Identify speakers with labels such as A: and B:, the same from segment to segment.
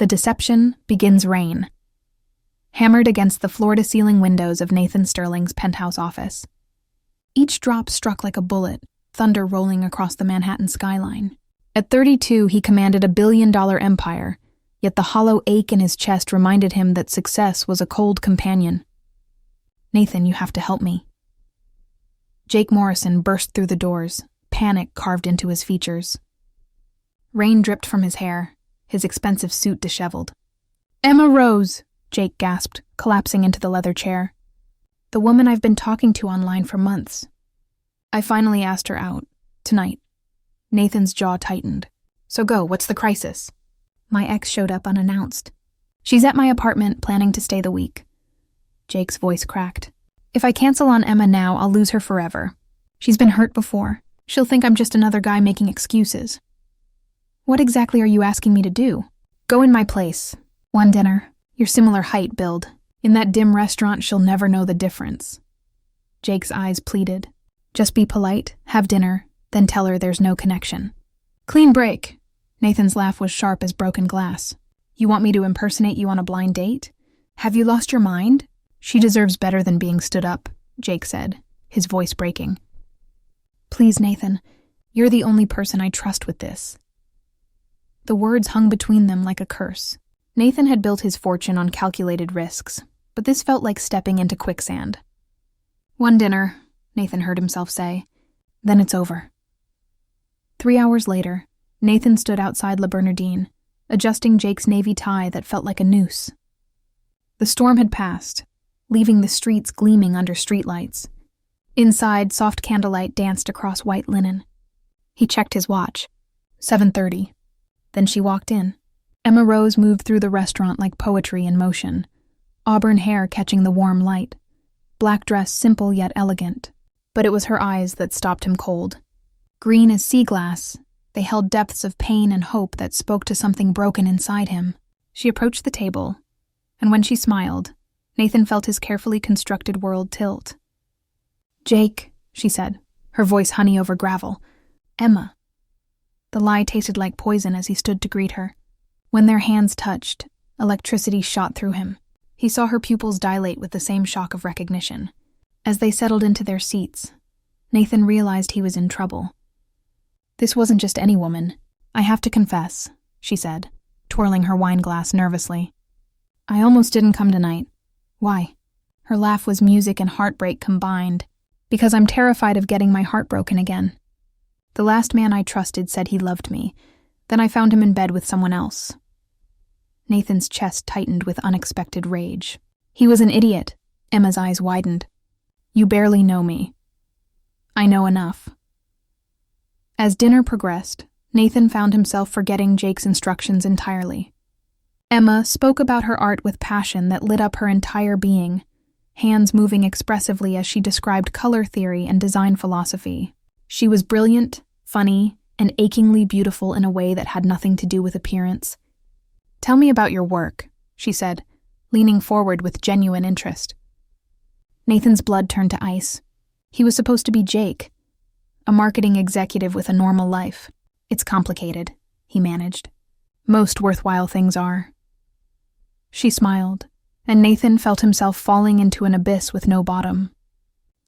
A: The deception begins rain. Hammered against the floor-to-ceiling windows of Nathan Sterling's penthouse office. Each drop struck like a bullet, thunder rolling across the Manhattan skyline. At 32, he commanded a billion-dollar empire, yet the hollow ache in his chest reminded him that success was a cold companion. "Nathan, you have to help me." Jake Morrison burst through the doors, panic carved into his features. Rain dripped from his hair, his expensive suit disheveled. "Emma Rose," Jake gasped, collapsing into the leather chair. "The woman I've been talking to online for months. I finally asked her out. Tonight." Nathan's jaw tightened. "So go, what's the crisis?" "My ex showed up unannounced. She's at my apartment, planning to stay the week." Jake's voice cracked. "If I cancel on Emma now, I'll lose her forever. She's been hurt before. She'll think I'm just another guy making excuses." "What exactly are you asking me to do?" "Go in my place. One dinner. You're similar height, build. In that dim restaurant, she'll never know the difference." Jake's eyes pleaded. "Just be polite, have dinner, then tell her there's no connection." "Clean break." Nathan's laugh was sharp as broken glass. "You want me to impersonate you on a blind date? Have you lost your mind?" "She deserves better than being stood up," Jake said, his voice breaking. "Please, Nathan, you're the only person I trust with this." The words hung between them like a curse. Nathan had built his fortune on calculated risks, but this felt like stepping into quicksand. "One dinner," Nathan heard himself say. "Then it's over." 3 hours later, Nathan stood outside La Bernardine, adjusting Jake's navy tie that felt like a noose. The storm had passed, leaving the streets gleaming under streetlights. Inside, soft candlelight danced across white linen. He checked his watch. 7:30. Then she walked in. Emma Rose moved through the restaurant like poetry in motion, auburn hair catching the warm light, black dress simple yet elegant. But it was her eyes that stopped him cold. Green as sea glass, they held depths of pain and hope that spoke to something broken inside him. She approached the table, and when she smiled, Nathan felt his carefully constructed world tilt. "Jake," she said, her voice honey over gravel. "Emma." The lie tasted like poison as he stood to greet her. When their hands touched, electricity shot through him. He saw her pupils dilate with the same shock of recognition. As they settled into their seats, Nathan realized he was in trouble. "This wasn't just any woman. I have to confess," she said, twirling her wine glass nervously. "I almost didn't come tonight." "Why?" Her laugh was music and heartbreak combined. "Because I'm terrified of getting my heart broken again. The last man I trusted said he loved me. Then I found him in bed with someone else." Nathan's chest tightened with unexpected rage. "He was an idiot." Emma's eyes widened. "You barely know me." "I know enough." As dinner progressed, Nathan found himself forgetting Jake's instructions entirely. Emma spoke about her art with passion that lit up her entire being, hands moving expressively as she described color theory and design philosophy. She was brilliant, funny, and achingly beautiful in a way that had nothing to do with appearance. "Tell me about your work," she said, leaning forward with genuine interest. Nathan's blood turned to ice. He was supposed to be Jake, a marketing executive with a normal life. "It's complicated," he managed. "Most worthwhile things are." She smiled, and Nathan felt himself falling into an abyss with no bottom.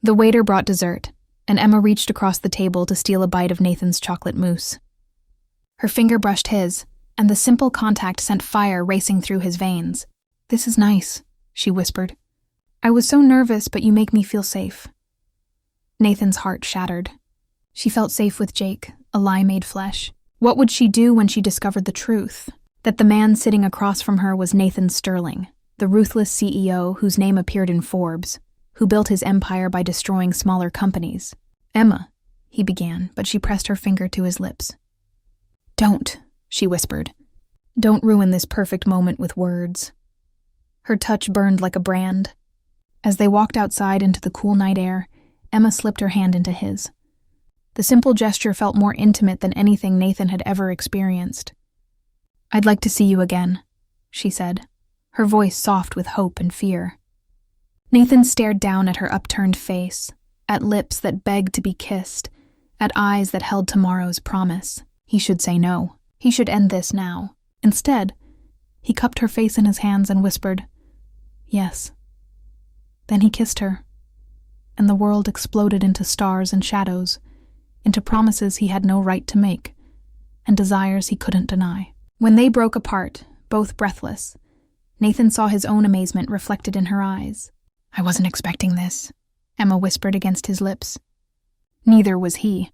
A: The waiter brought dessert, and Emma reached across the table to steal a bite of Nathan's chocolate mousse. Her finger brushed his, and the simple contact sent fire racing through his veins. "This is nice," she whispered. "I was so nervous, but you make me feel safe." Nathan's heart shattered. She felt safe with Jake, a lie made flesh. What would she do when she discovered the truth? That the man sitting across from her was Nathan Sterling, the ruthless CEO whose name appeared in Forbes, who built his empire by destroying smaller companies. "Emma," he began, but she pressed her finger to his lips. "Don't," she whispered. "Don't ruin this perfect moment with words." Her touch burned like a brand. As they walked outside into the cool night air, Emma slipped her hand into his. The simple gesture felt more intimate than anything Nathan had ever experienced. "I'd like to see you again," she said, her voice soft with hope and fear. Nathan stared down at her upturned face, at lips that begged to be kissed, at eyes that held tomorrow's promise. He should say no. He should end this now. Instead, He cupped her face in his hands and whispered, "Yes." Then he kissed her, and the world exploded into stars and shadows, into promises he had no right to make, and desires he couldn't deny. When they broke apart, both breathless, Nathan saw his own amazement reflected in her eyes. "I wasn't expecting this," Emma whispered against his lips. Neither was he.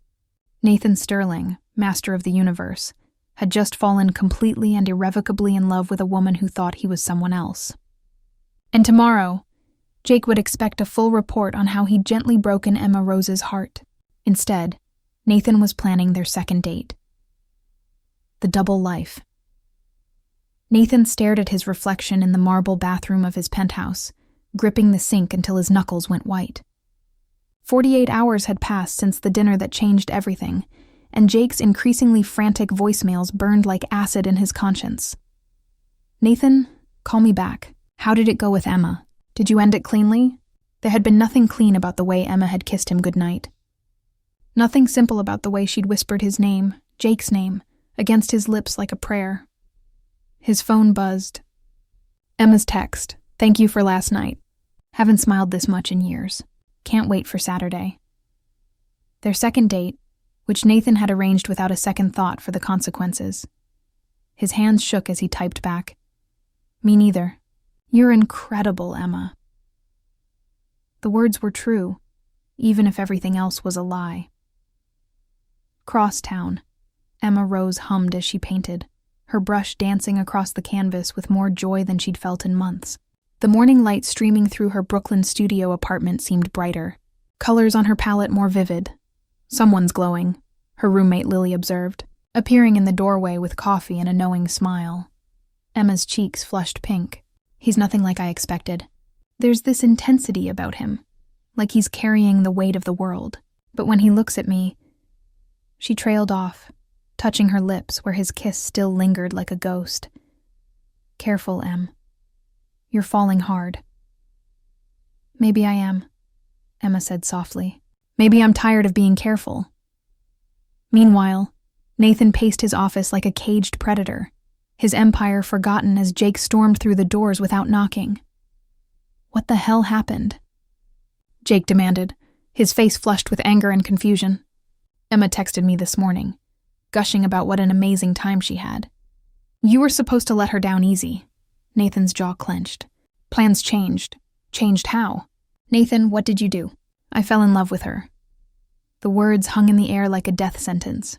A: Nathan Sterling, master of the universe, had just fallen completely and irrevocably in love with a woman who thought he was someone else. And tomorrow, Jake would expect a full report on how he'd gently broken Emma Rose's heart. Instead, Nathan was planning their second date. The double life. Nathan stared at his reflection in the marble bathroom of his penthouse, gripping the sink until his knuckles went white. 48 hours had passed since the dinner that changed everything, and Jake's increasingly frantic voicemails burned like acid in his conscience. "Nathan, call me back. How did it go with Emma? Did you end it cleanly?" There had been nothing clean about the way Emma had kissed him goodnight. Nothing simple about the way she'd whispered his name, Jake's name, against his lips like a prayer. His phone buzzed. Emma's text, "Thank you for last night. Haven't smiled this much in years. Can't wait for Saturday." Their second date, which Nathan had arranged without a second thought for the consequences. His hands shook as he typed back, "Me neither. You're incredible, Emma." The words were true, even if everything else was a lie. Crosstown, Emma Rose hummed as she painted, her brush dancing across the canvas with more joy than she'd felt in months. The morning light streaming through her Brooklyn studio apartment seemed brighter, colors on her palette more vivid. "Someone's glowing," her roommate Lily observed, appearing in the doorway with coffee and a knowing smile. Emma's cheeks flushed pink. "He's nothing like I expected. There's this intensity about him, like he's carrying the weight of the world. But when he looks at me..." She trailed off, touching her lips where his kiss still lingered like a ghost. "Careful, Em. You're falling hard." "Maybe I am," Emma said softly. "Maybe I'm tired of being careful." Meanwhile, Nathan paced his office like a caged predator, his empire forgotten as Jake stormed through the doors without knocking. "What the hell happened?" Jake demanded, his face flushed with anger and confusion. "Emma texted me this morning, gushing about what an amazing time she had." "You were supposed to let her down easy." Nathan's jaw clenched. "Plans changed. Changed how?" "Nathan, what did you do?" "I fell in love with her." The words hung in the air like a death sentence.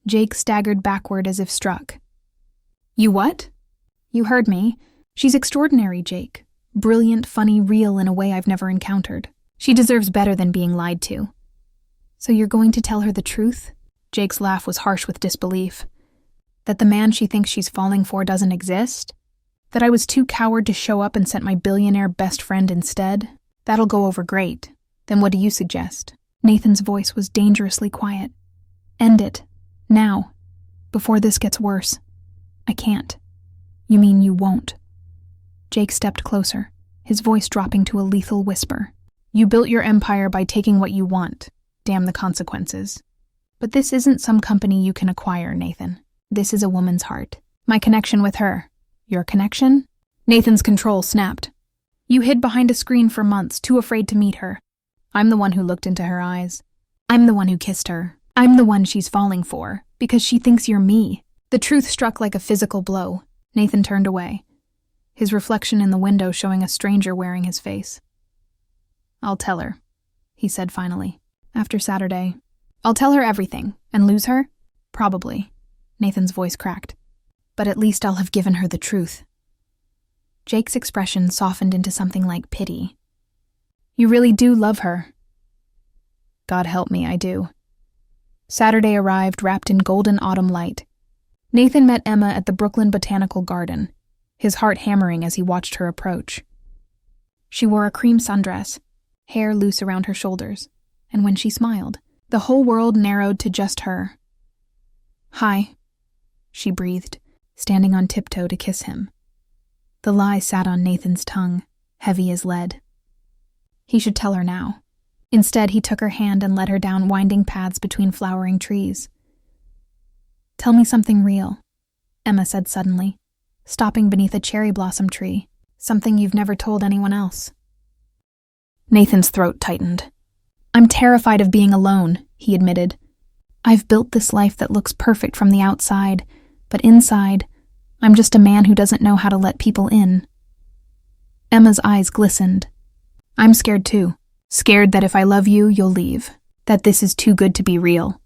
A: Jake staggered backward as if struck. "You what?" "You heard me. She's extraordinary, Jake. Brilliant, funny, real in a way I've never encountered. She deserves better than being lied to." "So you're going to tell her the truth?" Jake's laugh was harsh with disbelief. "That the man she thinks she's falling for doesn't exist? That I was too coward to show up and sent my billionaire best friend instead? That'll go over great. Then what do you suggest?" Nathan's voice was dangerously quiet. "End it. Now. Before this gets worse." "I can't." "You mean you won't?" Jake stepped closer, his voice dropping to a lethal whisper. "You built your empire by taking what you want. Damn the consequences. But this isn't some company you can acquire, Nathan. This is a woman's heart. My connection with her. Your connection?" Nathan's control snapped. "You hid behind a screen for months, too afraid to meet her. I'm the one who looked into her eyes. I'm the one who kissed her. I'm the one she's falling for, because she thinks you're me." The truth struck like a physical blow. Nathan turned away, his reflection in the window showing a stranger wearing his face. "I'll tell her," he said finally. "After Saturday. I'll tell her everything, and lose her? Probably." Nathan's voice cracked. "But at least I'll have given her the truth." Jake's expression softened into something like pity. "You really do love her?" "God help me, I do." Saturday arrived wrapped in golden autumn light. Nathan met Emma at the Brooklyn Botanical Garden, his heart hammering as he watched her approach. She wore a cream sundress, hair loose around her shoulders, and when she smiled, the whole world narrowed to just her. "Hi," she breathed, standing on tiptoe to kiss him. The lie sat on Nathan's tongue, heavy as lead. He should tell her now. Instead, he took her hand and led her down winding paths between flowering trees. "Tell me something real," Emma said suddenly, stopping beneath a cherry blossom tree, something you've never told anyone else. Nathan's throat tightened. I'm terrified of being alone, he admitted. I've built this life that looks perfect from the outside, but inside, I'm just a man who doesn't know how to let people in. Emma's eyes glistened. I'm scared too. Scared that if I love you, you'll leave. That this is too good to be real.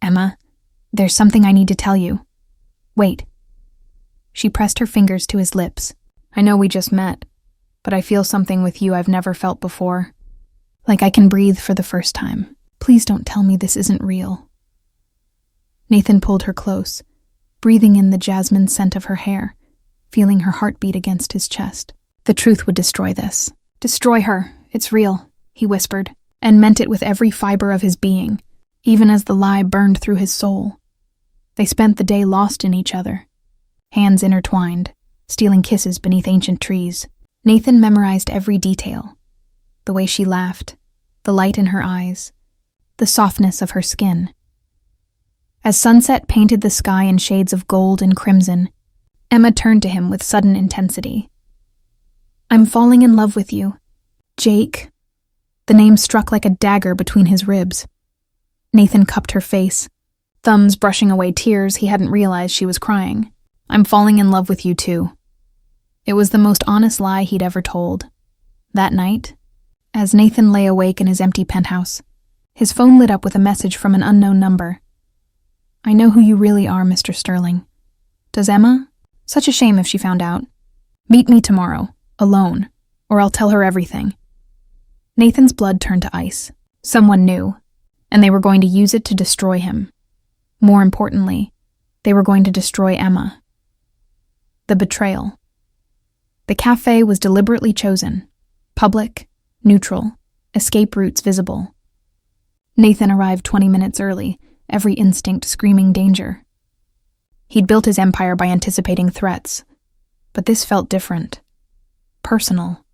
A: Emma, there's something I need to tell you. Wait. She pressed her fingers to his lips. I know we just met, but I feel something with you I've never felt before. Like I can breathe for the first time. Please don't tell me this isn't real. Nathan pulled her close, breathing in the jasmine scent of her hair, feeling her heartbeat against his chest. The truth would destroy this. Destroy her. It's real, he whispered, and meant it with every fiber of his being, even as the lie burned through his soul. They spent the day lost in each other, hands intertwined, stealing kisses beneath ancient trees. Nathan memorized every detail. The way she laughed, the light in her eyes, the softness of her skin. As sunset painted the sky in shades of gold and crimson, Emma turned to him with sudden intensity. I'm falling in love with you. Jake. The name struck like a dagger between his ribs. Nathan cupped her face, thumbs brushing away tears he hadn't realized she was crying. I'm falling in love with you too. It was the most honest lie he'd ever told. That night, as Nathan lay awake in his empty penthouse, his phone lit up with a message from an unknown number. I know who you really are, Mr. Sterling. Does Emma? Such a shame if she found out. Meet me tomorrow, alone, or I'll tell her everything. Nathan's blood turned to ice. Someone knew, and they were going to use it to destroy him. More importantly, they were going to destroy Emma. The betrayal. The cafe was deliberately chosen. Public, neutral, escape routes visible. Nathan arrived 20 minutes early, every instinct screaming danger. He'd built his empire by anticipating threats, but this felt different. Personal.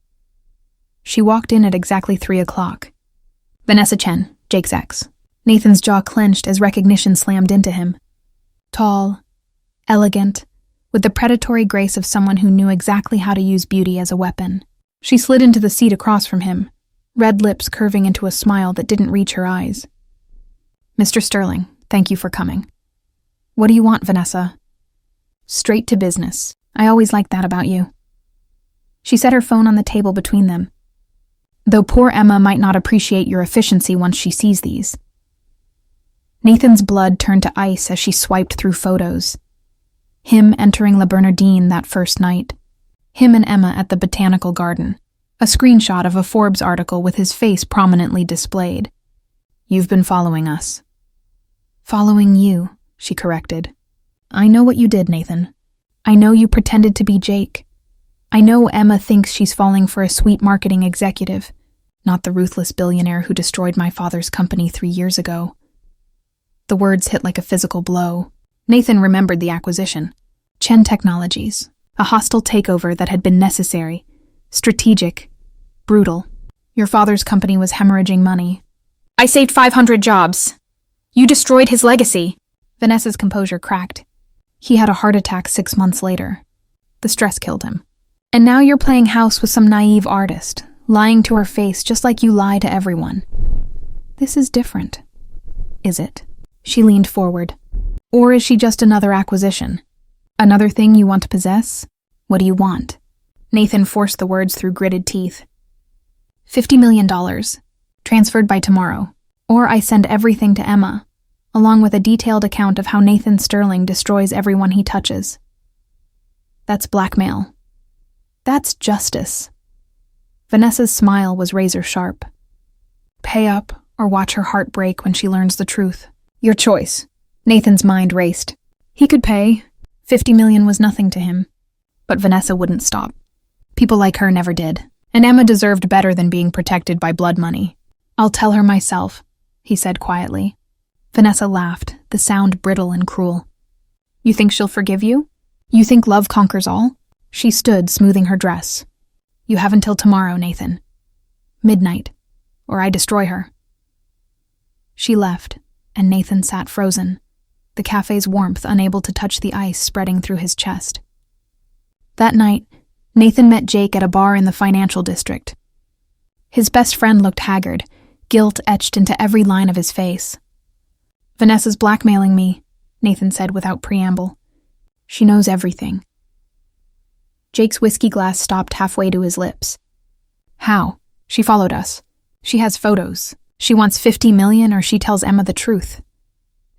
A: She walked in at exactly 3 o'clock. Vanessa Chen, Jake's ex. Nathan's jaw clenched as recognition slammed into him. Tall, elegant, with the predatory grace of someone who knew exactly how to use beauty as a weapon. She slid into the seat across from him, red lips curving into a smile that didn't reach her eyes. Mr. Sterling, thank you for coming. What do you want, Vanessa? Straight to business. I always liked that about you. She set her phone on the table between them. Though poor Emma might not appreciate your efficiency once she sees these. Nathan's blood turned to ice as she swiped through photos. Him entering La Bernardine that first night. Him and Emma at the botanical garden. A screenshot of a Forbes article with his face prominently displayed. You've been following us. Following you, she corrected. I know what you did, Nathan. I know you pretended to be Jake. I know Emma thinks she's falling for a sweet marketing executive, not the ruthless billionaire who destroyed my father's company 3 years ago. The words hit like a physical blow. Nathan remembered the acquisition. Chen Technologies, a hostile takeover that had been necessary, strategic, brutal. Your father's company was hemorrhaging money. I saved 500 jobs. You destroyed his legacy. Vanessa's composure cracked. He had a heart attack 6 months later. The stress killed him. And now you're playing house with some naive artist, lying to her face just like you lie to everyone. This is different. Is it? She leaned forward. Or is she just another acquisition? Another thing you want to possess? What do you want? Nathan forced the words through gritted teeth. $50 million. Transferred by tomorrow. Or I send everything to Emma, along with a detailed account of how Nathan Sterling destroys everyone he touches. That's blackmail. That's justice. Vanessa's smile was razor sharp. Pay up or watch her heart break when she learns the truth. Your choice. Nathan's mind raced. He could pay. 50 million was nothing to him. But Vanessa wouldn't stop. People like her never did. And Emma deserved better than being protected by blood money. I'll tell her myself, he said quietly. Vanessa laughed, the sound brittle and cruel. You think she'll forgive you? You think love conquers all? She stood, smoothing her dress. You have until tomorrow, Nathan. Midnight, or I destroy her. She left, and Nathan sat frozen, the cafe's warmth unable to touch the ice spreading through his chest. That night, Nathan met Jake at a bar in the financial district. His best friend looked haggard, guilt etched into every line of his face. "Vanessa's blackmailing me," Nathan said without preamble. "She knows everything." Jake's whiskey glass stopped halfway to his lips. "How? She followed us. She has photos. She wants $50 million or she tells Emma the truth."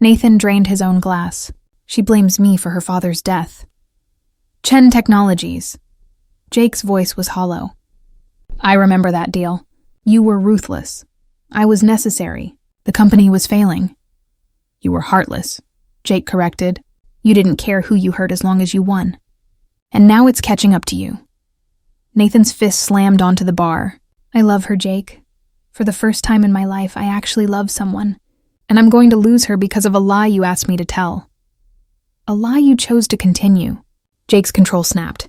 A: Nathan drained his own glass. "She blames me for her father's death." "Chen Technologies." Jake's voice was hollow. "I remember that deal. You were ruthless. I was necessary. The company was failing." "You were heartless," Jake corrected. "You didn't care who you hurt as long as you won. And now it's catching up to you." Nathan's fist slammed onto the bar. "I love her, Jake. For the first time in my life, I actually love someone. And I'm going to lose her because of a lie you asked me to tell. A lie you chose to continue." Jake's control snapped.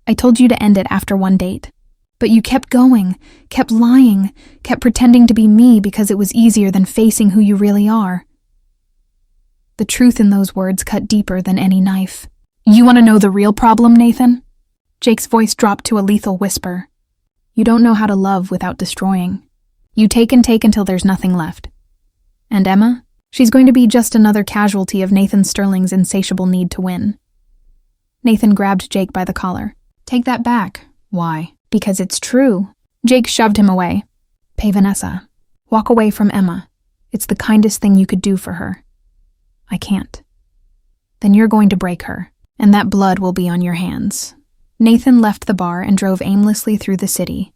A: "I told you to end it after one date. But you kept going, kept lying, kept pretending to be me because it was easier than facing who you really are." The truth in those words cut deeper than any knife. "You want to know the real problem, Nathan?" Jake's voice dropped to a lethal whisper. "You don't know how to love without destroying. You take and take until there's nothing left. And Emma? She's going to be just another casualty of Nathan Sterling's insatiable need to win." Nathan grabbed Jake by the collar. "Take that back." "Why?" "Because it's true." Jake shoved him away. "Pay Vanessa. Walk away from Emma. It's the kindest thing you could do for her." "I can't." "Then you're going to break her, and that blood will be on your hands." Nathan left the bar and drove aimlessly through the city,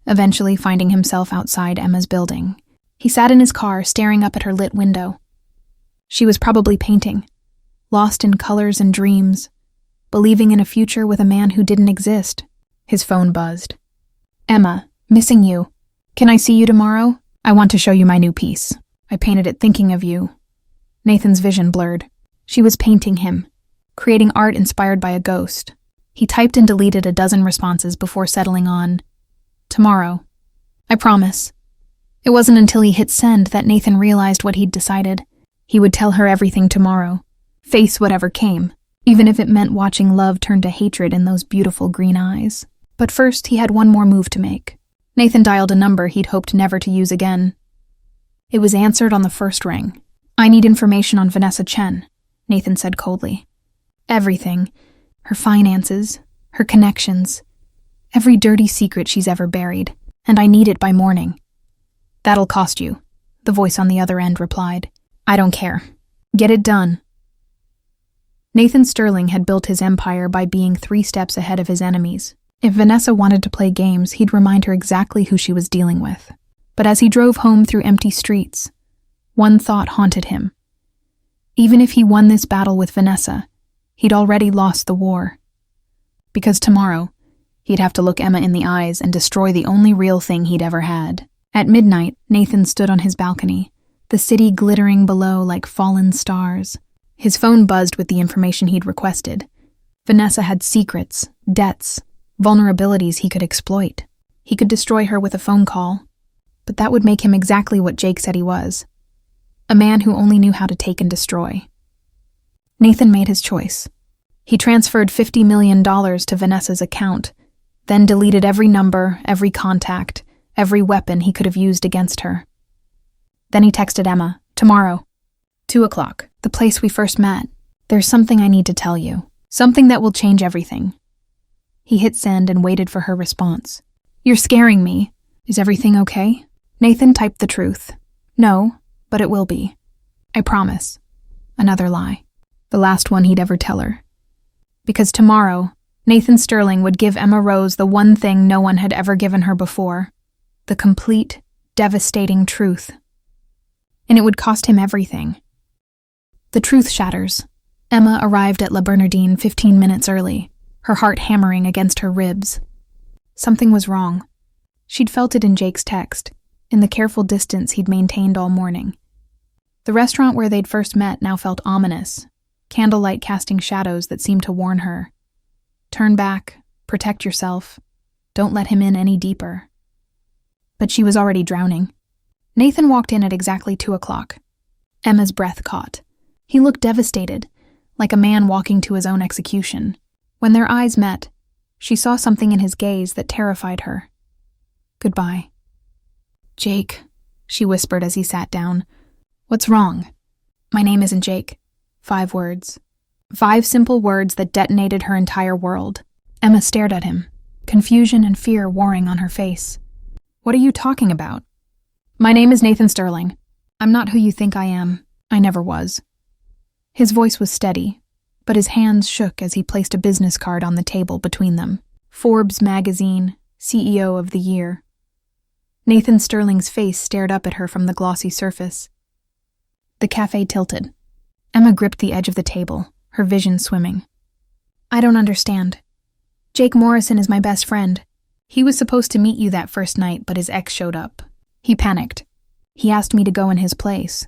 A: eventually finding himself outside Emma's building. He sat in his car, staring up at her lit window. She was probably painting, lost in colors and dreams, believing in a future with a man who didn't exist. His phone buzzed. "Emma, missing you. Can I see you tomorrow? I want to show you my new piece. I painted it thinking of you." Nathan's vision blurred. She was painting him, creating art inspired by a ghost. He typed and deleted a dozen responses before settling on, "Tomorrow. I promise." It wasn't until he hit send that Nathan realized what he'd decided. He would tell her everything tomorrow, face whatever came, even if it meant watching love turn to hatred in those beautiful green eyes. But first, he had one more move to make. Nathan dialed a number he'd hoped never to use again. It was answered on the first ring. "I need information on Vanessa Chen," Nathan said coldly. "Everything. Her finances, her connections, every dirty secret she's ever buried, and I need it by morning." "That'll cost you," the voice on the other end replied. "I don't care. Get it done." Nathan Sterling had built his empire by being 3 steps ahead of his enemies. If Vanessa wanted to play games, he'd remind her exactly who she was dealing with. But as he drove home through empty streets, one thought haunted him. Even if he won this battle with Vanessa, he'd already lost the war. Because tomorrow, he'd have to look Emma in the eyes and destroy the only real thing he'd ever had. At midnight, Nathan stood on his balcony, the city glittering below like fallen stars. His phone buzzed with the information he'd requested. Vanessa had secrets, debts, vulnerabilities he could exploit. He could destroy her with a phone call, but that would make him exactly what Jake said he was. A man who only knew how to take and destroy. Nathan made his choice. He transferred $50 million to Vanessa's account, then deleted every number, every contact, every weapon he could have used against her. Then he texted Emma, "Tomorrow, 2:00, the place we first met. There's something I need to tell you. Something that will change everything." He hit send and waited for her response. "You're scaring me. Is everything okay?" Nathan typed the truth. "No, but it will be. I promise." Another lie. The last one he'd ever tell her. Because tomorrow, Nathan Sterling would give Emma Rose the one thing no one had ever given her before. The complete, devastating truth. And it would cost him everything. The truth shatters. Emma arrived at La Bernardine 15 minutes early, her heart hammering against her ribs. Something was wrong. She'd felt it in Jake's text, in the careful distance he'd maintained all morning. The restaurant where they'd first met now felt ominous, candlelight casting shadows that seemed to warn her. Turn back, protect yourself, don't let him in any deeper. But she was already drowning. Nathan walked in at exactly 2:00. Emma's breath caught. He looked devastated, like a man walking to his own execution. When their eyes met, She saw something in his gaze that terrified her. "Goodbye." "Jake," she whispered as he sat down. "What's wrong?" "My name isn't Jake." 5 words. 5 simple words that detonated her entire world. Emma stared at him, confusion and fear warring on her face. "What are you talking about?" "My name is Nathan Sterling. I'm not who you think I am. I never was." His voice was steady, but his hands shook as he placed a business card on the table between them. Forbes magazine, CEO of the Year. Nathan Sterling's face stared up at her from the glossy surface. The cafe tilted. Emma gripped the edge of the table, her vision swimming. "I don't understand. Jake Morrison is my best friend. He was supposed to meet you that first night, but his ex showed up. He panicked. He asked me to go in his place,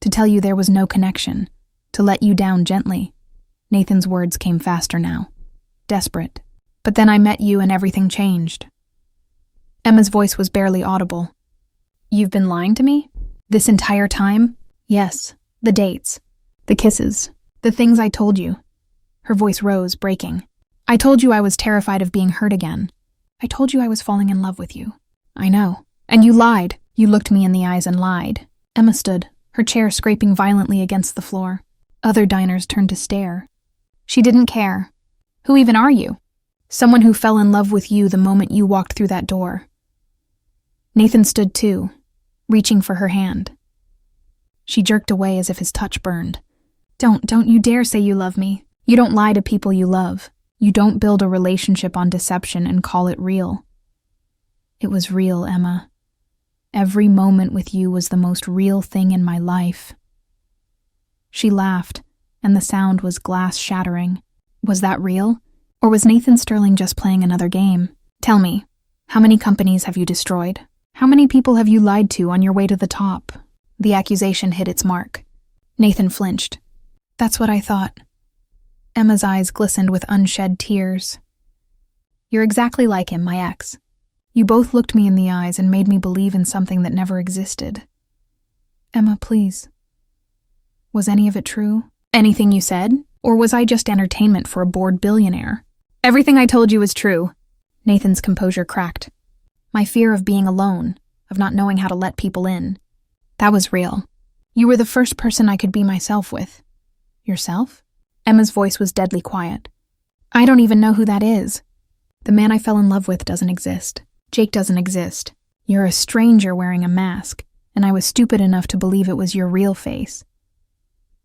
A: to tell you there was no connection, to let you down gently." Nathan's words came faster now, desperate. "But then I met you and everything changed." Emma's voice was barely audible. "You've been lying to me? This entire time?" "Yes, the dates, the kisses, the things I told you." Her voice rose, breaking. "I told you I was terrified of being hurt again. I told you I was falling in love with you." "I know. And you lied. You looked me in the eyes and lied." Emma stood, her chair scraping violently against the floor. Other diners turned to stare. She didn't care. "Who even are you?" "Someone who fell in love with you the moment you walked through that door." Nathan stood too, reaching for her hand. She jerked away as if his touch burned. Don't you dare say you love me. You don't lie to people you love. You don't build a relationship on deception and call it real." "It was real, Emma. Every moment with you was the most real thing in my life." She laughed, and the sound was glass shattering. Was that real? Or was Nathan Sterling just playing another game? "Tell me, how many companies have you destroyed? How many people have you lied to on your way to the top?" The accusation hit its mark. Nathan flinched. "That's what I thought." Emma's eyes glistened with unshed tears. "You're exactly like him, my ex. You both looked me in the eyes and made me believe in something that never existed." "Emma, please. Was any of it true? Anything you said? Or was I just entertainment for a bored billionaire?" "Everything I told you was true." Nathan's composure cracked. "My fear of being alone, of not knowing how to let people in. That was real. You were the first person I could be myself with." "Yourself?" Emma's voice was deadly quiet. "I don't even know who that is. The man I fell in love with doesn't exist. Jake doesn't exist. You're a stranger wearing a mask, and I was stupid enough to believe it was your real face."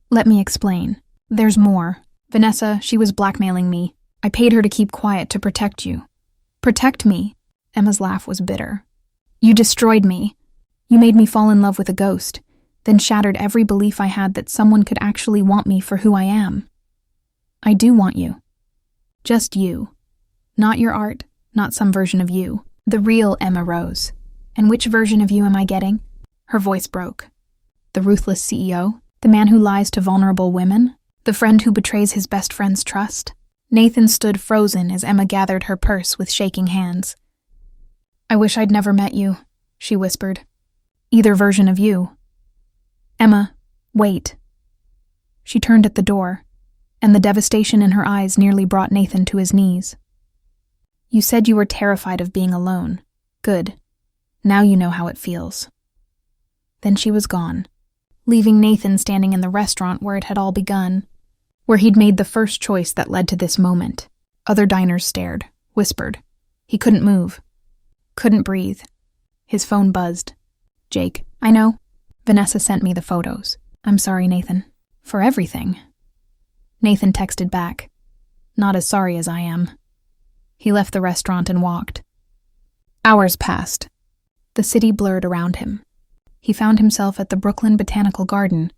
A: "Let me explain. There's more. Vanessa, she was blackmailing me. I paid her to keep quiet to protect you." "Protect me?" Emma's laugh was bitter. "You destroyed me. You made me fall in love with a ghost, then shattered every belief I had that someone could actually want me for who I am." "I do want you. Just you. Not your art, not some version of you. The real Emma Rose. And which version of you am I getting?" Her voice broke. "The ruthless CEO? The man who lies to vulnerable women? The friend who betrays his best friend's trust?" Nathan stood frozen as Emma gathered her purse with shaking hands. "I wish I'd never met you," she whispered. "Either version of you." "Emma, wait." She turned at the door, and the devastation in her eyes nearly brought Nathan to his knees. "You said you were terrified of being alone. Good. Now you know how it feels." Then she was gone, leaving Nathan standing in the restaurant where it had all begun, where he'd made the first choice that led to this moment. Other diners stared, whispered. He couldn't move. Couldn't breathe. His phone buzzed. "Jake, I know. Vanessa sent me the photos. I'm sorry, Nathan. For everything." Nathan texted back. "Not as sorry as I am." He left the restaurant and walked. Hours passed. The city blurred around him. He found himself at the Brooklyn Botanical Garden,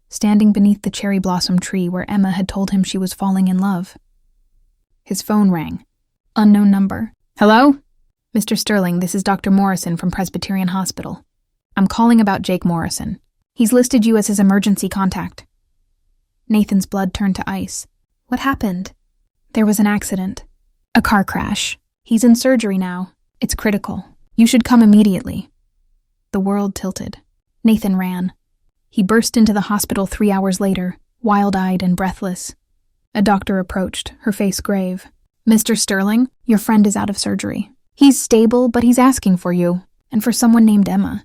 A: standing beneath the cherry blossom tree where Emma had told him she was falling in love. His phone rang. Unknown number. "Hello? Mr. Sterling, this is Dr. Morrison from Presbyterian Hospital. I'm calling about Jake Morrison. He's listed you as his emergency contact." Nathan's blood turned to ice. "What happened?" "There was an accident. A car crash. He's in surgery now. It's critical. You should come immediately." The world tilted. Nathan ran. He burst into the hospital 3 hours later, wild-eyed and breathless. A doctor approached, her face grave. "Mr. Sterling, Your friend is out of surgery. He's stable, but he's asking for you, and for someone named Emma.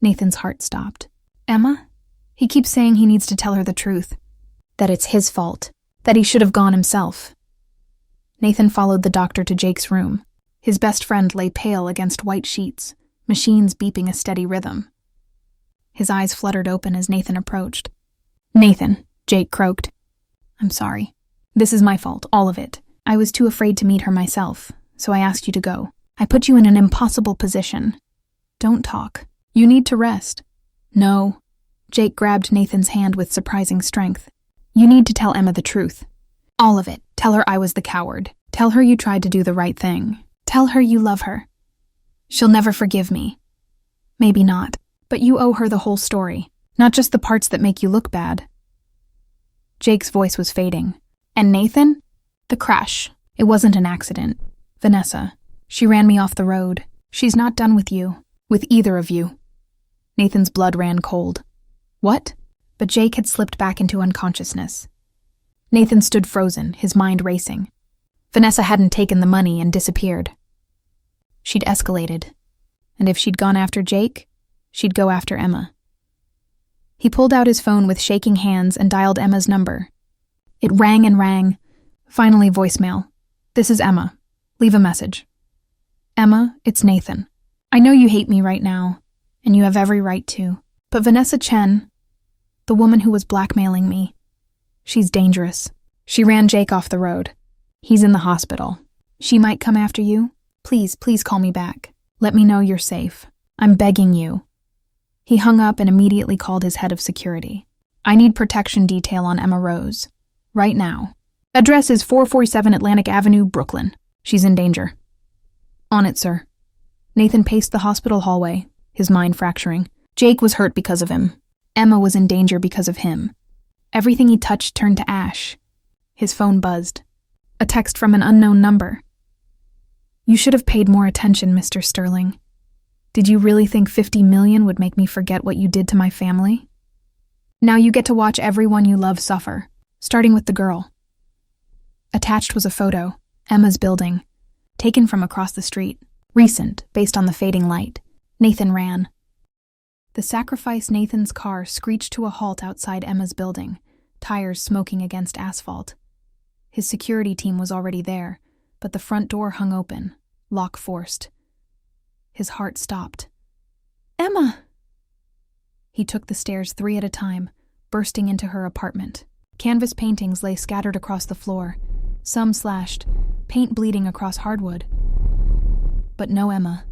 A: Nathan's heart stopped. Emma? He keeps saying he needs to tell her the truth. That it's his fault. That he should have gone himself. Nathan followed the doctor to Jake's room. His best friend lay pale against white sheets, machines beeping a steady rhythm. His eyes fluttered open as Nathan approached. Nathan, Jake croaked. I'm sorry. This is my fault, all of it. I was too afraid to meet her myself, so I asked you to go. I put you in an impossible position. Don't talk. You need to rest. No. Jake grabbed Nathan's hand with surprising strength. You need to tell Emma the truth. All of it. Tell her I was the coward. Tell her you tried to do the right thing. Tell her you love her. She'll never forgive me. Maybe not, but you owe her the whole story, not just the parts that make you look bad. Jake's voice was fading. And Nathan? The crash. It wasn't an accident. Vanessa. She ran me off the road. She's not done with you. With either of you. Nathan's blood ran cold. What? But Jake had slipped back into unconsciousness. Nathan stood frozen, his mind racing. Vanessa hadn't taken the money and disappeared. She'd escalated. And if she'd gone after Jake, she'd go after Emma. He pulled out his phone with shaking hands and dialed Emma's number. It rang and rang. Finally, voicemail. This is Emma. Leave a message. Emma, it's Nathan. I know you hate me right now, and you have every right to. But Vanessa Chen, the woman who was blackmailing me, she's dangerous. She ran Jake off the road. He's in the hospital. She might come after you. Please call me back. Let me know you're safe. I'm begging you. He hung up and immediately called his head of security. I need protection detail on Emma Rose. Right now. Address is 447 Atlantic Avenue, Brooklyn. She's in danger. On it, sir. Nathan paced the hospital hallway, his mind fracturing. Jake was hurt because of him. Emma was in danger because of him. Everything he touched turned to ash. His phone buzzed. A text from an unknown number. You should have paid more attention, Mr. Sterling. Did you really think 50 million would make me forget what you did to my family? Now you get to watch everyone you love suffer, starting with the girl. Attached was a photo, Emma's building, taken from across the street, recent, based on the fading light. Nathan ran. The sacrifice Nathan's car screeched to a halt outside Emma's building, tires smoking against asphalt. His security team was already there, but the front door hung open, lock forced. His heart stopped. Emma! He took the stairs 3 at a time, bursting into her apartment. Canvas paintings lay scattered across the floor, some slashed, paint bleeding across hardwood. But no Emma.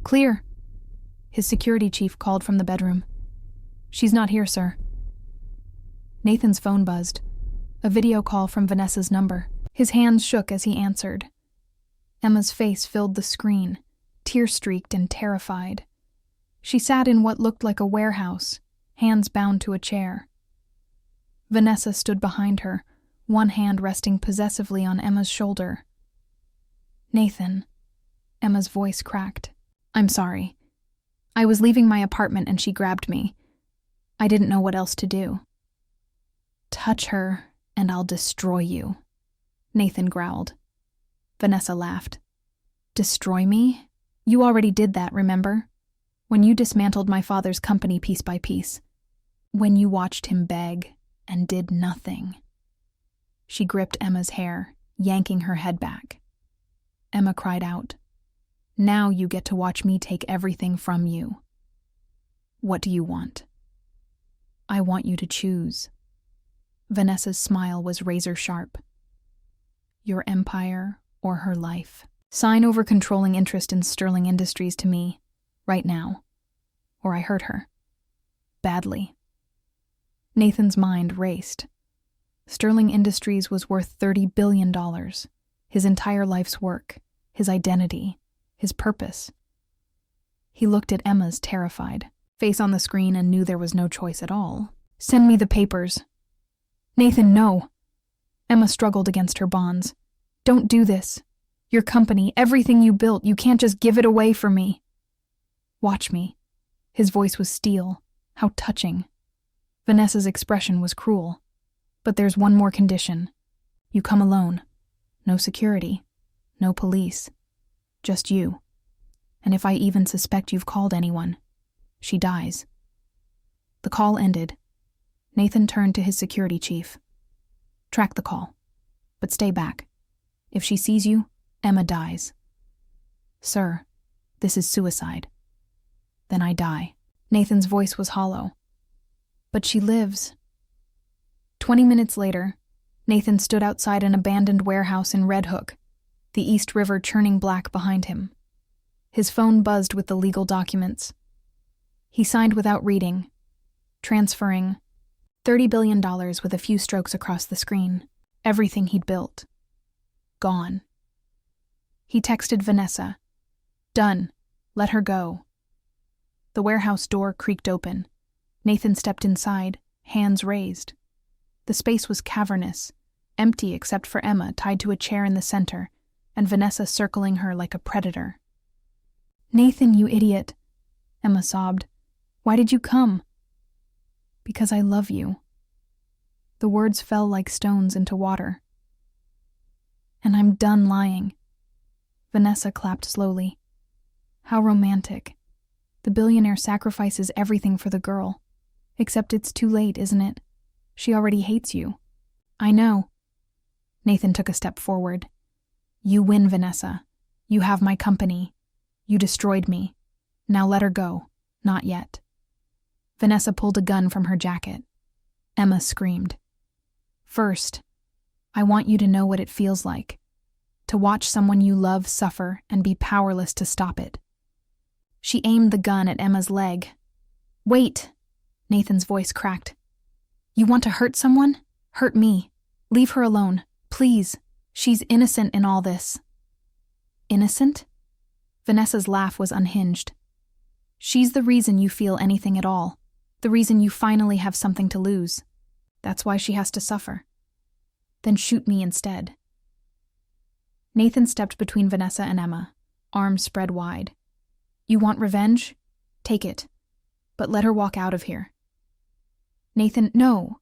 A: Clear. His security chief called from the bedroom. She's not here, sir. Nathan's phone buzzed. A video call from Vanessa's number. His hands shook as he answered. Emma's face filled the screen, tear-streaked and terrified. She sat in what looked like a warehouse, hands bound to a chair. Vanessa stood behind her, one hand resting possessively on Emma's shoulder. Nathan. Emma's voice cracked. I'm sorry. I was leaving my apartment and she grabbed me. I didn't know what else to do. Touch her and I'll destroy you, Nathan growled. Vanessa laughed. Destroy me? You already did that, remember? When you dismantled my father's company piece by piece. When you watched him beg and did nothing. She gripped Emma's hair, yanking her head back. Emma cried out. Now you get to watch me take everything from you. What do you want? I want you to choose. Vanessa's smile was razor sharp. Your empire or her life. Sign over controlling interest in Sterling Industries to me, right now, or I hurt her. Badly. Nathan's mind raced. Sterling Industries was worth $30 billion. His entire life's work, his identity, his purpose. He looked at Emma's terrified, face on the screen, and knew there was no choice at all. Send me the papers. Nathan, no. Emma struggled against her bonds. Don't do this. Your company, everything you built, you can't just give it away for me. Watch me. His voice was steel. How touching. Vanessa's expression was cruel. But there's one more condition. You come alone. No security. No police. Just you. And if I even suspect you've called anyone, she dies." The call ended. Nathan turned to his security chief. "Track the call, but stay back. If she sees you, Emma dies." "Sir, this is suicide." "Then I die." Nathan's voice was hollow. "But she lives." 20 minutes later, Nathan stood outside an abandoned warehouse in Red Hook, the East River churning black behind him. His phone buzzed with the legal documents. He signed without reading, transferring $30 billion with a few strokes across the screen. Everything he'd built. Gone. He texted Vanessa. "Done. Let her go." The warehouse door creaked open. Nathan stepped inside, hands raised. The space was cavernous, empty except for Emma tied to a chair in the center, and Vanessa circling her like a predator. "Nathan, you idiot," Emma sobbed. "Why did you come?" "Because I love you." The words fell like stones into water. "And I'm done lying." Vanessa clapped slowly. "How romantic. The billionaire sacrifices everything for the girl. Except it's too late, isn't it? She already hates you." "I know." Nathan took a step forward. "You win, Vanessa. You have my company. You destroyed me. Now let her go. Not yet." Vanessa pulled a gun from her jacket. Emma screamed. "First, I want you to know what it feels like. To watch someone you love suffer and be powerless to stop it." She aimed the gun at Emma's leg. "Wait!" Nathan's voice cracked. "You want to hurt someone? Hurt me. Leave her alone. Please. She's innocent in all this." "Innocent?" Vanessa's laugh was unhinged. "She's the reason you feel anything at all. The reason you finally have something to lose. That's why she has to suffer. Then shoot me instead." Nathan stepped between Vanessa and Emma, arms spread wide. "You want revenge? Take it. But let her walk out of here." "Nathan, no."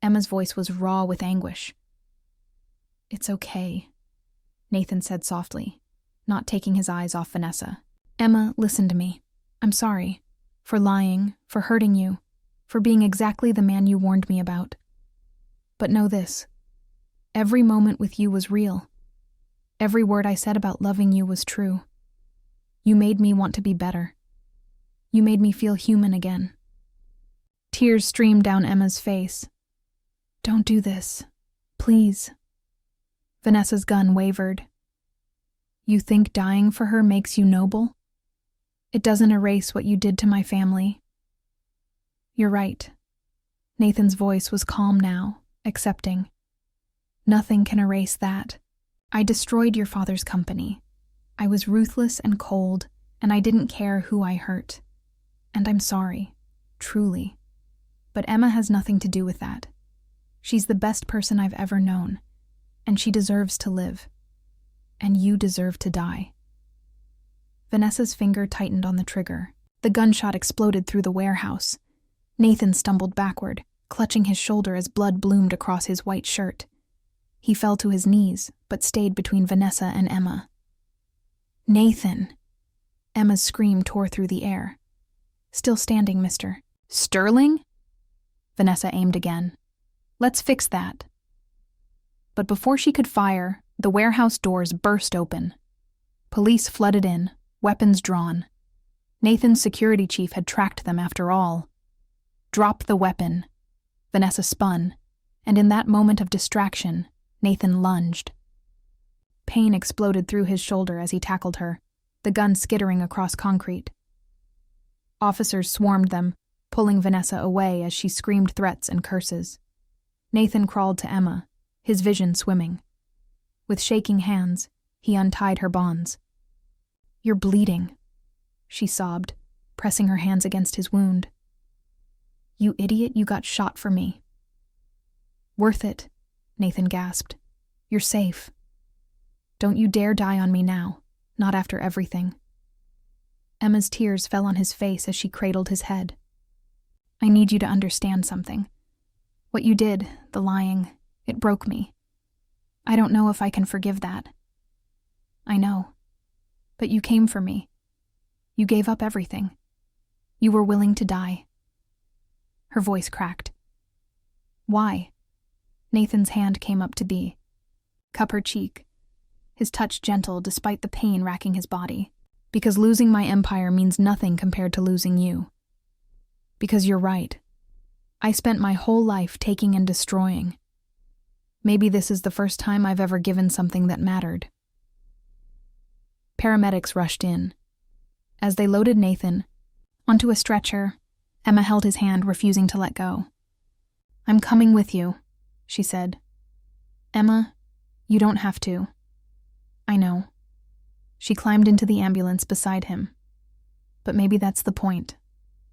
A: Emma's voice was raw with anguish. "It's okay," Nathan said softly, not taking his eyes off Vanessa. "Emma, listen to me. I'm sorry. For lying, for hurting you, for being exactly the man you warned me about. But know this. Every moment with you was real. Every word I said about loving you was true. You made me want to be better. You made me feel human again." Tears streamed down Emma's face. "Don't do this. Please." Vanessa's gun wavered. "You think dying for her makes you noble? It doesn't erase what you did to my family." "You're right." Nathan's voice was calm now, accepting. "Nothing can erase that. I destroyed your father's company. I was ruthless and cold, and I didn't care who I hurt. And I'm sorry, truly. But Emma has nothing to do with that. She's the best person I've ever known, and she deserves to live. And you deserve to die." Vanessa's finger tightened on the trigger. The gunshot exploded through the warehouse. Nathan stumbled backward, clutching his shoulder as blood bloomed across his white shirt. He fell to his knees, but stayed between Vanessa and Emma. "Nathan!" Emma's scream tore through the air. "Still standing, mister." "Sterling?" Vanessa aimed again. "Let's fix that." But before she could fire, the warehouse doors burst open. Police flooded in, weapons drawn. Nathan's security chief had tracked them after all. "Drop the weapon." Vanessa spun, and in that moment of distraction, Nathan lunged. Pain exploded through his shoulder as he tackled her, the gun skittering across concrete. Officers swarmed them, pulling Vanessa away as she screamed threats and curses. Nathan crawled to Emma, his vision swimming. With shaking hands, he untied her bonds. "You're bleeding," she sobbed, pressing her hands against his wound. "You idiot, you got shot for me." "Worth it," Nathan gasped. "You're safe. Don't you dare die on me now, not after everything." Emma's tears fell on his face as she cradled his head. "I need you to understand something. What you did, the lying, it broke me. I don't know if I can forgive that. I know. But you came for me. You gave up everything. You were willing to die. Her voice cracked. Why? Nathan's hand came up to cup her cheek, his touch gentle despite the pain racking his body. Because losing my empire means nothing compared to losing you. Because you're right. I spent my whole life taking and destroying. Maybe this is the first time I've ever given something that mattered. Paramedics rushed in. As they loaded Nathan onto a stretcher, Emma held his hand, refusing to let go. I'm coming with you, she said. Emma, you don't have to. I know. She climbed into the ambulance beside him. But maybe that's the point.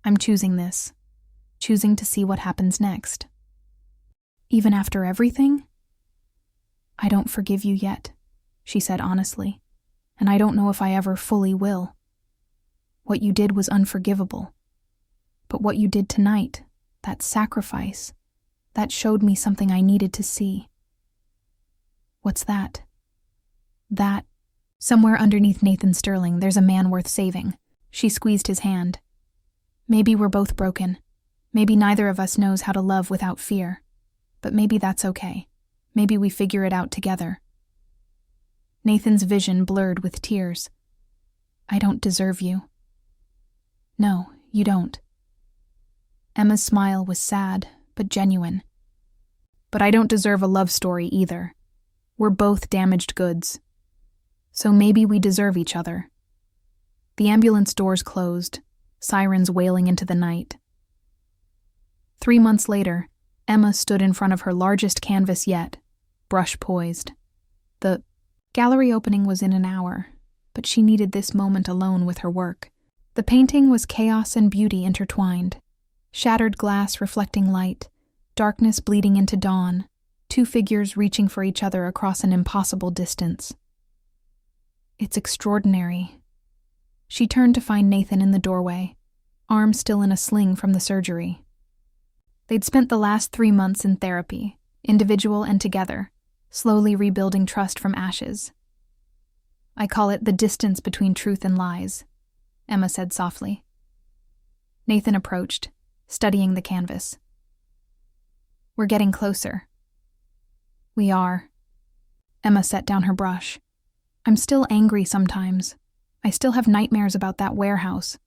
A: I'm choosing this. Choosing to see what happens next. Even after everything? I don't forgive you yet, she said honestly, and I don't know if I ever fully will. What you did was unforgivable. But what you did tonight, that sacrifice, that showed me something I needed to see. What's that? That. Somewhere underneath Nathan Sterling, there's a man worth saving. She squeezed his hand. Maybe we're both broken. Maybe neither of us knows how to love without fear. But maybe that's okay. Maybe we figure it out together. Nathan's vision blurred with tears. I don't deserve you. No, you don't. Emma's smile was sad, but genuine. But I don't deserve a love story either. We're both damaged goods. So maybe we deserve each other. The ambulance doors closed, sirens wailing into the night. 3 months later, Emma stood in front of her largest canvas yet, brush poised. The gallery opening was in an hour, but she needed this moment alone with her work. The painting was chaos and beauty intertwined. Shattered glass reflecting light, darkness bleeding into dawn, two figures reaching for each other across an impossible distance. It's extraordinary. She turned to find Nathan in the doorway, arm still in a sling from the surgery. They'd spent the last 3 months in therapy, individual and together, slowly rebuilding trust from ashes. I call it the distance between truth and lies, Emma said softly. Nathan approached, studying the canvas. We're getting closer. We are. Emma set down her brush. I'm still angry sometimes. I still have nightmares about that warehouse,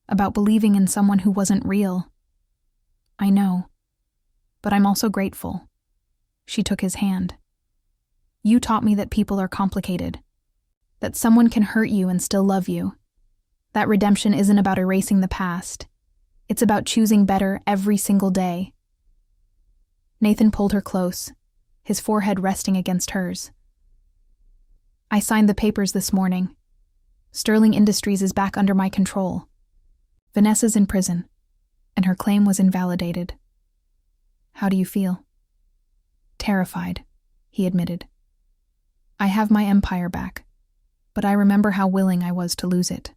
A: about believing in someone who wasn't real. I know. But I'm also grateful. She took his hand. You taught me that people are complicated. That someone can hurt you and still love you. That redemption isn't about erasing the past. It's about choosing better every single day. Nathan pulled her close, his forehead resting against hers. I signed the papers this morning. Sterling Industries is back under my control. Vanessa's in prison, and her claim was invalidated. How do you feel? Terrified, he admitted. I have my empire back, but I remember how willing I was to lose it,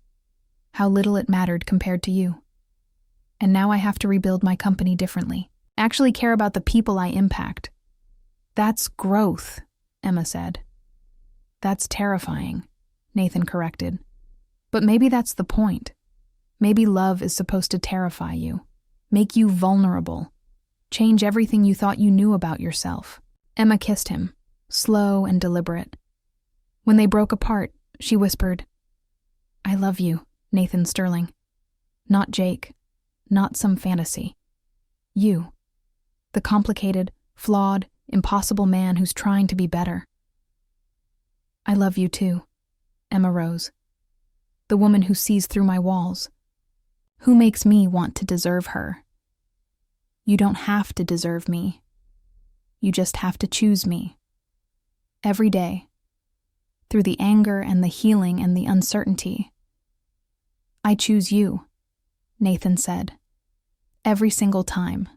A: how little it mattered compared to you. And now I have to rebuild my company differently, actually care about the people I impact. That's growth, Emma said. That's terrifying, Nathan corrected. But maybe that's the point. Maybe love is supposed to terrify you, make you vulnerable, change everything you thought you knew about yourself. Emma kissed him, slow and deliberate. When they broke apart, she whispered, I love you, Nathan Sterling. Not Jake, not some fantasy. You, the complicated, flawed, impossible man who's trying to be better. I love you too, Emma rose. The woman who sees through my walls. Who makes me want to deserve her? You don't have to deserve me. You just have to choose me. Every day. Through the anger and the healing and the uncertainty. I choose you, Nathan said. Every single time.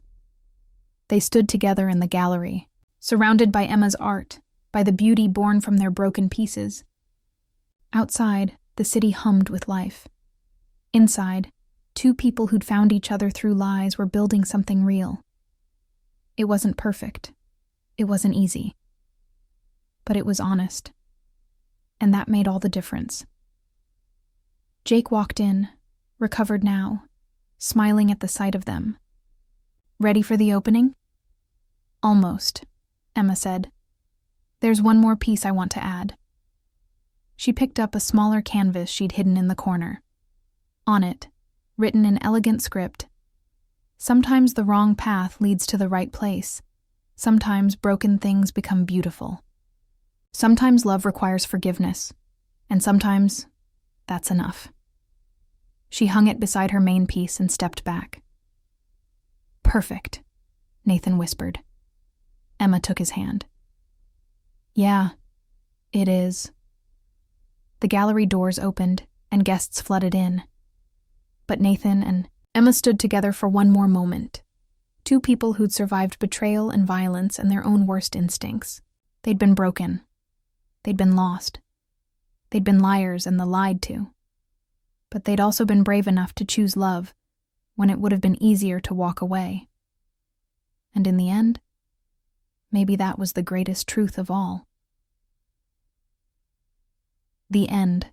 A: They stood together in the gallery, surrounded by Emma's art, by the beauty born from their broken pieces. Outside, the city hummed with life. Inside, two people who'd found each other through lies were building something real. It wasn't perfect. It wasn't easy. But it was honest. And that made all the difference. Jake walked in, recovered now, smiling at the sight of them. "Ready for the opening?" "Almost," Emma said. "There's one more piece I want to add." She picked up a smaller canvas she'd hidden in the corner. On it, written in elegant script, "Sometimes the wrong path leads to the right place. Sometimes broken things become beautiful. Sometimes love requires forgiveness, and sometimes that's enough." She hung it beside her main piece and stepped back. "Perfect," Nathan whispered. Emma took his hand. "Yeah, it is." The gallery doors opened, and guests flooded in. But Nathan and Emma stood together for one more moment. Two people who'd survived betrayal and violence and their own worst instincts. They'd been broken. They'd been lost. They'd been liars and the lied to. But they'd also been brave enough to choose love when it would have been easier to walk away. And in the end, maybe that was the greatest truth of all. The end.